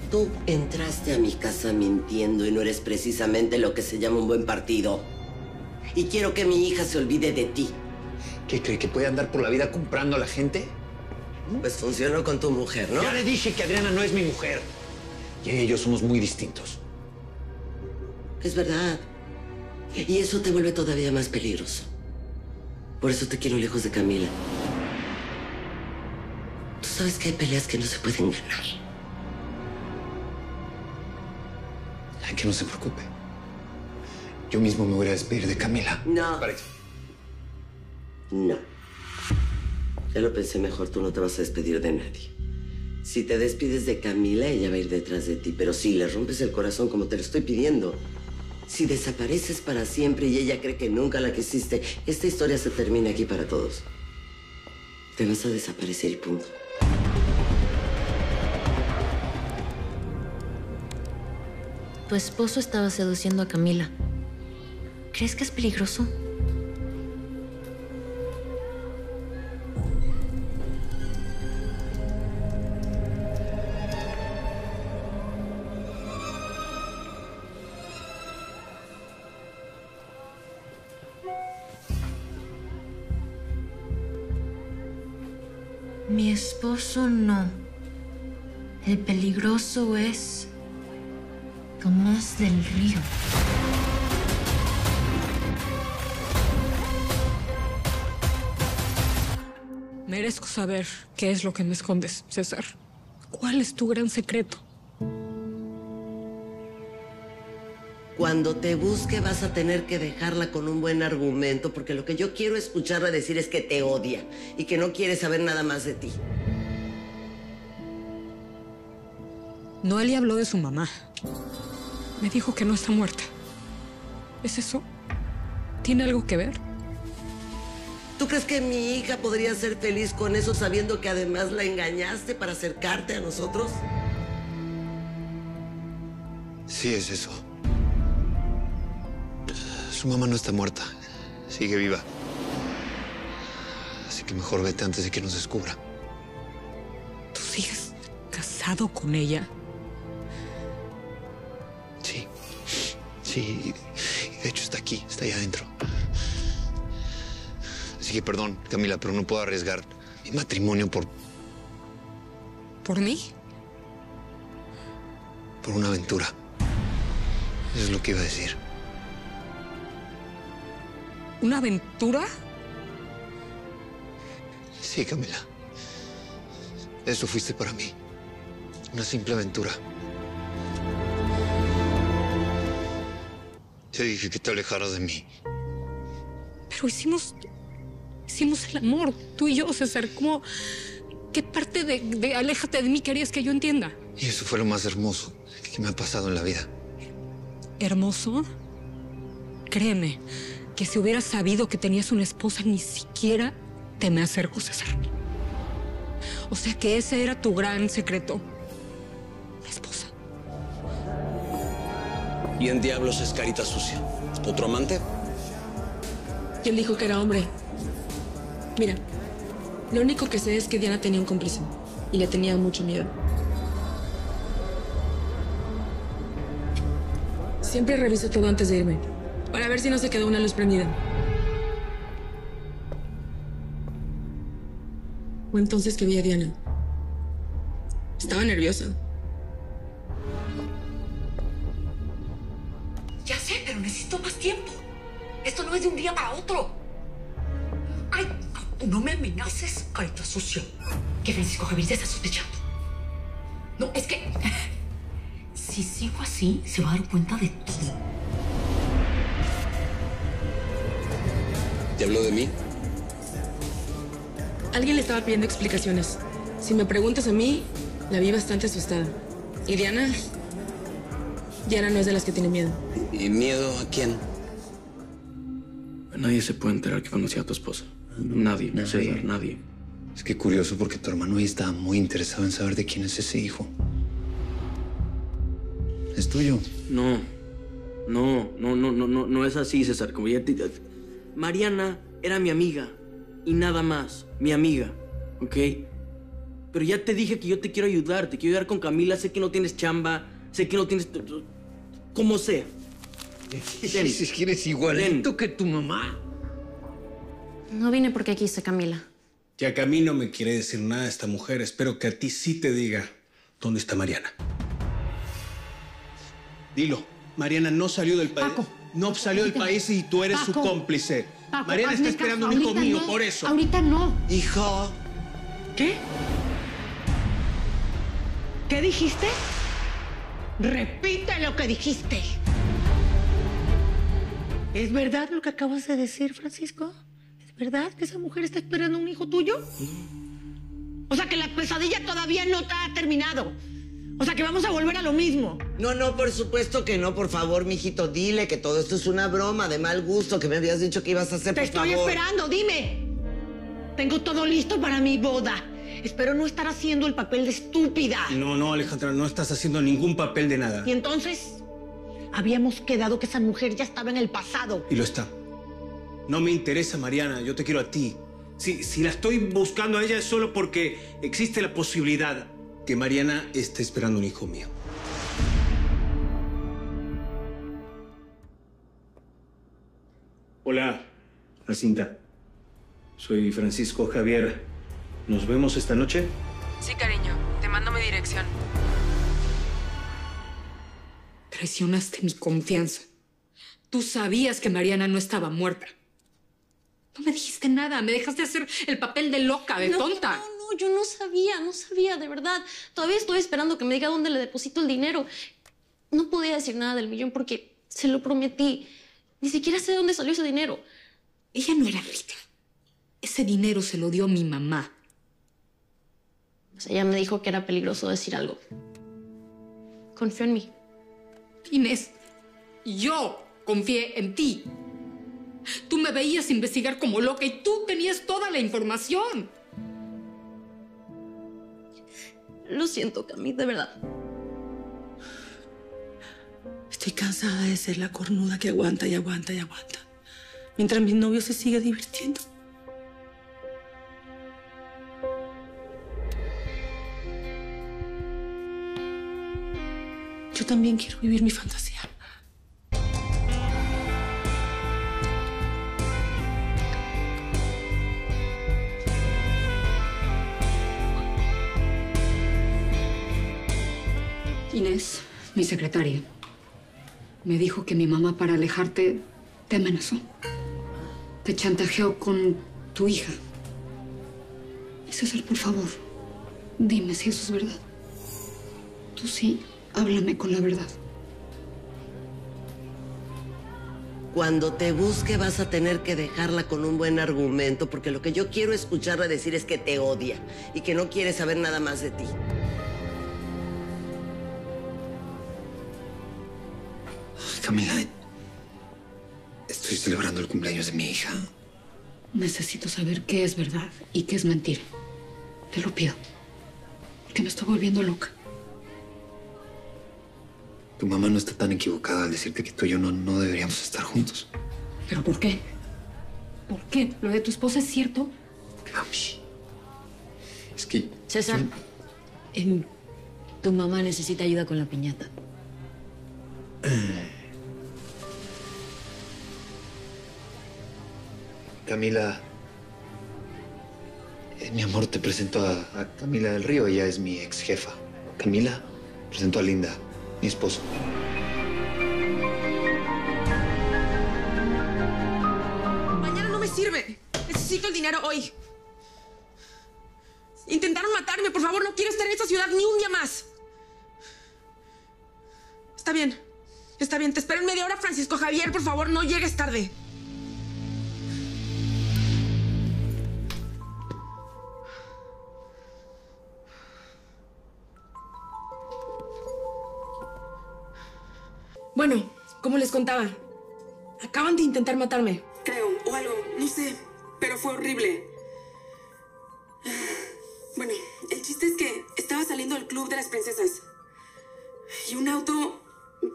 Tú entraste a mi casa mintiendo y no eres precisamente lo que se llama un buen partido. Y quiero que mi hija se olvide de ti. ¿Qué cree? ¿Que puede andar por la vida comprando a la gente? Pues funcionó con tu mujer, ¿no? Ya le dije que Adriana no es mi mujer. Y ella y yo somos muy distintos. Es verdad. Y eso te vuelve todavía más peligroso. Por eso te quiero lejos de Camila. Tú sabes que hay peleas que no se pueden ganar. Ay, que no se preocupe. Yo mismo me voy a despedir de Camila. No. No. Ya lo pensé mejor, tú no te vas a despedir de nadie. Si te despides de Camila, ella va a ir detrás de ti. Pero si le rompes el corazón como te lo estoy pidiendo, si desapareces para siempre y ella cree que nunca la quisiste, esta historia se termina aquí para todos. Te vas a desaparecer y punto. Tu esposo estaba seduciendo a Camila. ¿Crees que es peligroso? Mi esposo no. El peligroso es Tomás del Río. Merezco saber qué es lo que me escondes, César. ¿Cuál es tu gran secreto? Cuando te busque vas a tener que dejarla con un buen argumento, porque lo que yo quiero escucharla decir es que te odia y que no quiere saber nada más de ti. Noelia habló de su mamá. Me dijo que no está muerta. ¿Es eso? ¿Tiene algo que ver? ¿Tú crees que mi hija podría ser feliz con eso sabiendo que además la engañaste para acercarte a nosotros? Sí, es eso. Su mamá no está muerta. Sigue viva. Así que mejor vete antes de que nos descubra. ¿Tú sigues casado con ella? Sí. Sí. Y de hecho está aquí, está allá adentro. Así que perdón, Camila, pero no puedo arriesgar mi matrimonio por ¿Por mí? una aventura. Eso es lo que iba a decir. ¿Una aventura? Sí, Camila. Eso fuiste para mí. Una simple aventura. Te dije que te alejaras de mí. Pero hicimos el amor, tú y yo, César. ¿Cómo? ¿Qué parte de aléjate de mí querías que yo entienda? Y eso fue lo más hermoso que me ha pasado en la vida. ¿Hermoso? Créeme, que si hubieras sabido que tenías una esposa, ni siquiera te me acerco, César. O sea que ese era tu gran secreto. La esposa. ¿Quién diablos es Carita Sucia? ¿Otro amante? ¿Quién dijo que era hombre? Mira, lo único que sé es que Diana tenía un cómplice y le tenía mucho miedo. Siempre reviso todo antes de irme, para ver si no se quedó una luz prendida. Fue entonces que vi a Diana. Estaba nerviosa. Ya sé, pero necesito más tiempo. Esto no es de un día para otro. Ay, no me amenaces, Carita Sucia. Que Francisco Javier ya está sospechando. No, es que... si sigo así, se va a dar cuenta de todo. ¿Te habló de mí? Alguien le estaba pidiendo explicaciones. Si me preguntas a mí, la vi bastante asustada. Y Diana no es de las que tiene miedo. ¿Y miedo a quién? Nadie se puede enterar que conocí a tu esposa. Nadie, César, nadie. Es que curioso porque tu hermano ahí estaba muy interesado en saber de quién es ese hijo. ¿Es tuyo? No es así, César. Como ya Mariana era mi amiga y nada más, mi amiga, ¿ok? Pero ya te dije que yo te quiero ayudar con Camila. Sé que no tienes chamba, sé que no tienes... como sea. Dices que eres igualito que tu mamá. No vine porque quise, Camila. Ya que a mí no me quiere decir nada esta mujer, espero que a ti sí te diga dónde está Mariana. Dilo, Mariana no salió del país. Paco, No salió del país y tú eres su Paco, cómplice. Paco, Mariana está hazme esperando caso. un hijo Ahorita mío, no, por eso. Ahorita no. Hijo, ¿Qué? ¿Qué dijiste? Repite lo que dijiste. ¿Es verdad lo que acabas de decir, Francisco? ¿Es verdad que esa mujer está esperando un hijo tuyo? O sea, que la pesadilla todavía no ha terminado. O sea, que vamos a volver a lo mismo. no, por supuesto que no. Por favor, mijito, dile que todo esto es una broma de mal gusto que me habías dicho que ibas a hacer, Te por estoy favor. esperando, dime. Tengo todo listo para mi boda. Espero no estar haciendo el papel de estúpida. No, Alejandra, no estás haciendo ningún papel de nada. Y entonces, habíamos quedado que esa mujer ya estaba en el pasado. Y lo está. No me interesa, Mariana, yo te quiero a ti. Si la estoy buscando a ella es solo porque existe la posibilidad que Mariana esté esperando un hijo mío. Hola, Jacinta. Soy Francisco Javier. ¿Nos vemos esta noche? Sí, cariño. Te mando mi dirección. Traicionaste mi confianza. Tú sabías que Mariana no estaba muerta. No me dijiste nada. Me dejaste hacer el papel de loca, de tonta. No, yo no sabía, de verdad. Todavía estoy esperando que me diga dónde le deposito el dinero. No podía decir nada del millón porque se lo prometí. Ni siquiera sé de dónde salió ese dinero. Ella no era rica. Ese dinero se lo dio mi mamá. Pues ella me dijo que era peligroso decir algo. Confió en mí. Inés, yo confié en ti. Tú me veías investigar como loca y tú tenías toda la información. Lo siento, Cami, de verdad. Estoy cansada de ser la cornuda que aguanta y aguanta y aguanta. Mientras mi novio se sigue divirtiendo. Yo también quiero vivir mi fantasía. Inés, mi secretaria, me dijo que mi mamá, para alejarte, te amenazó. Te chantajeó con tu hija. Y César, por favor, dime si eso es verdad. Tú sí, háblame con la verdad. Cuando te busque vas a tener que dejarla con un buen argumento, porque lo que yo quiero escucharla decir es que te odia y que no quiere saber nada más de ti. Camila, estoy celebrando el cumpleaños de mi hija. Necesito saber qué es verdad y qué es mentira. Te lo pido. Porque me estoy volviendo loca. Tu mamá no está tan equivocada al decirte que tú y yo no deberíamos estar juntos. ¿Pero por qué? ¿Por qué? ¿Lo de tu esposa es cierto? Cami, es que... César, tu mamá necesita ayuda con la piñata. Camila, mi amor, te presento a Camila del Río. Ella es mi ex jefa. Camila, presento a Linda, mi esposo. Mañana no me sirve. Necesito el dinero hoy. Intentaron matarme. Por favor, no quiero estar en esta ciudad ni un día más. Está bien. Está bien. Te espero en media hora, Francisco Javier. Por favor, no llegues tarde. Bueno, como les contaba, acaban de intentar matarme. Creo, o algo, no sé, pero fue horrible. Bueno, el chiste es que estaba saliendo del club de las princesas y un auto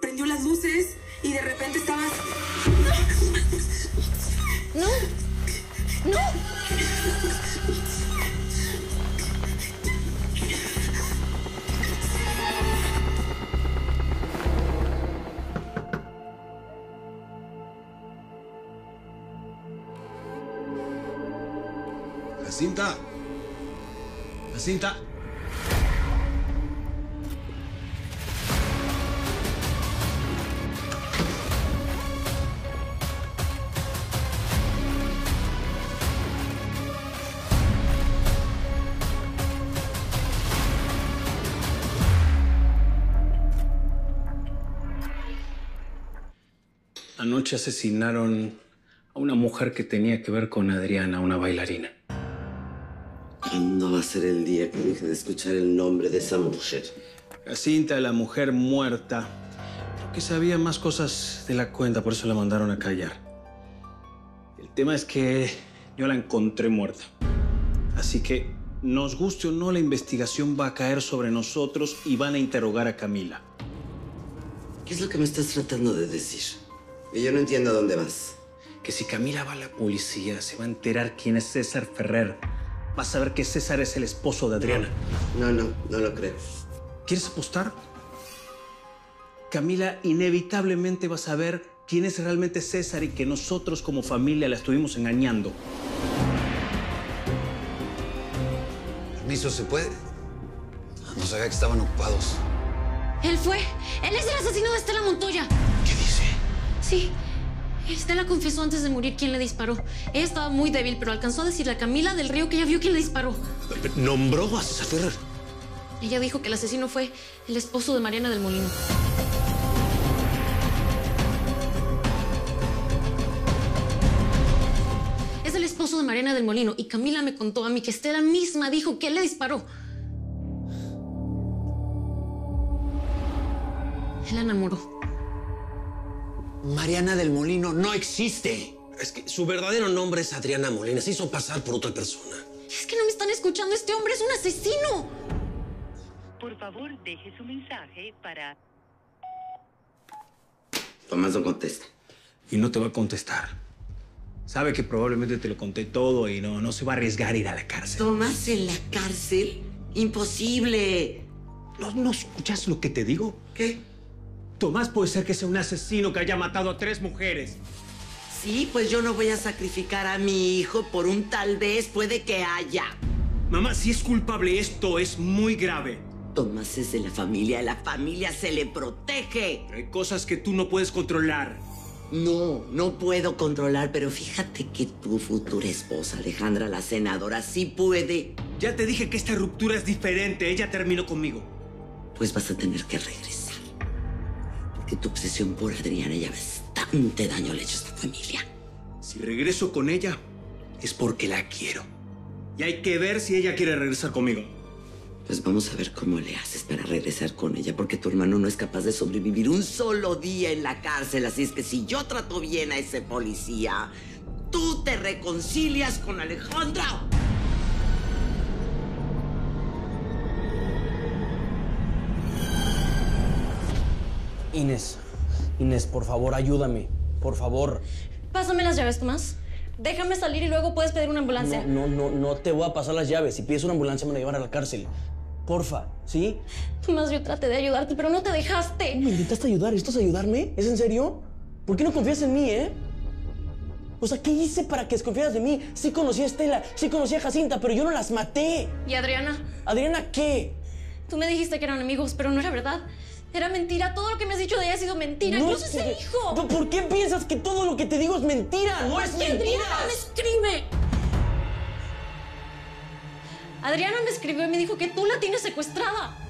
prendió las luces y de repente estabas... ¡No! ¡No! Jacinta. Jacinta. Anoche asesinaron a una mujer que tenía que ver con Adriana, una bailarina. ¿Cuándo va a ser el día que deje de escuchar el nombre de esa mujer? Jacinta, la mujer muerta, creo que sabía más cosas de la cuenta, por eso la mandaron a callar. El tema es que yo la encontré muerta. Así que, nos guste o no, la investigación va a caer sobre nosotros y van a interrogar a Camila. ¿Qué es lo que me estás tratando de decir? Y yo no entiendo a dónde vas. Que si Camila va a la policía, se va a enterar quién es César Ferrer. Va a saber que César es el esposo de Adriana. No lo creo. ¿Quieres apostar? Camila inevitablemente va a saber quién es realmente César y que nosotros como familia la estuvimos engañando. Permiso, ¿se puede? No sabía que estaban ocupados. Él fue. Él es el asesino de Estela Montoya. ¿Qué dice? Sí. Estela confesó antes de morir quién le disparó. Ella estaba muy débil, pero alcanzó a decirle a Camila del Río que ella vio quién le disparó. ¿Nombró a César Ferrer? Ella dijo que el asesino fue el esposo de Mariana del Molino. Es el esposo de Mariana del Molino y Camila me contó a mí que Estela misma dijo que él le disparó. Él la enamoró. Mariana del Molino no existe. Es que su verdadero nombre es Adriana Molina. Se hizo pasar por otra persona. Es que no me están escuchando. Este hombre es un asesino. Por favor, deje su mensaje para... Tomás no contesta. Y no te va a contestar. Sabe que probablemente te lo conté todo y no se va a arriesgar a ir a la cárcel. ¿Tomás en la cárcel? ¡Imposible! ¿No escuchas lo que te digo? ¿Qué? Tomás puede ser que sea un asesino que haya matado a 3 mujeres. Sí, pues yo no voy a sacrificar a mi hijo por un tal vez. Puede que haya. Mamá, si es culpable, esto es muy grave. Tomás es de la familia. A la familia se le protege. Pero hay cosas que tú no puedes controlar. No puedo controlar, pero fíjate que tu futura esposa, Alejandra, la senadora, sí puede. Ya te dije que esta ruptura es diferente. Ella terminó conmigo. Pues vas a tener que regresar. Que tu obsesión por Adriana ya bastante daño le ha hecho a esta familia. Si regreso con ella, es porque la quiero. Y hay que ver si ella quiere regresar conmigo. Pues vamos a ver cómo le haces para regresar con ella, porque tu hermano no es capaz de sobrevivir un solo día en la cárcel. Así es que si yo trato bien a ese policía, tú te reconcilias con Alejandra. Inés, por favor, ayúdame. Por favor. Pásame las llaves, Tomás. Déjame salir y luego puedes pedir una ambulancia. No te voy a pasar las llaves. Si pides una ambulancia me van a llevar a la cárcel. Porfa, ¿sí? Tomás, yo traté de ayudarte, pero no te dejaste. ¿Me intentaste ayudar? ¿Estás ayudarme? ¿Es en serio? ¿Por qué no confías en mí, O sea, ¿qué hice para que desconfiaras de mí? Sí conocí a Estela, sí conocí a Jacinta, pero yo no las maté. ¿Y Adriana? ¿Adriana qué? Tú me dijiste que eran amigos, pero no era verdad. Era mentira. Todo lo que me has dicho de ella ha sido mentira. Incluso ese hijo. ¿Por qué piensas que todo lo que te digo es mentira? ¡No es mentira! Adriana me escribe. Adriana me escribió y me dijo que tú la tienes secuestrada.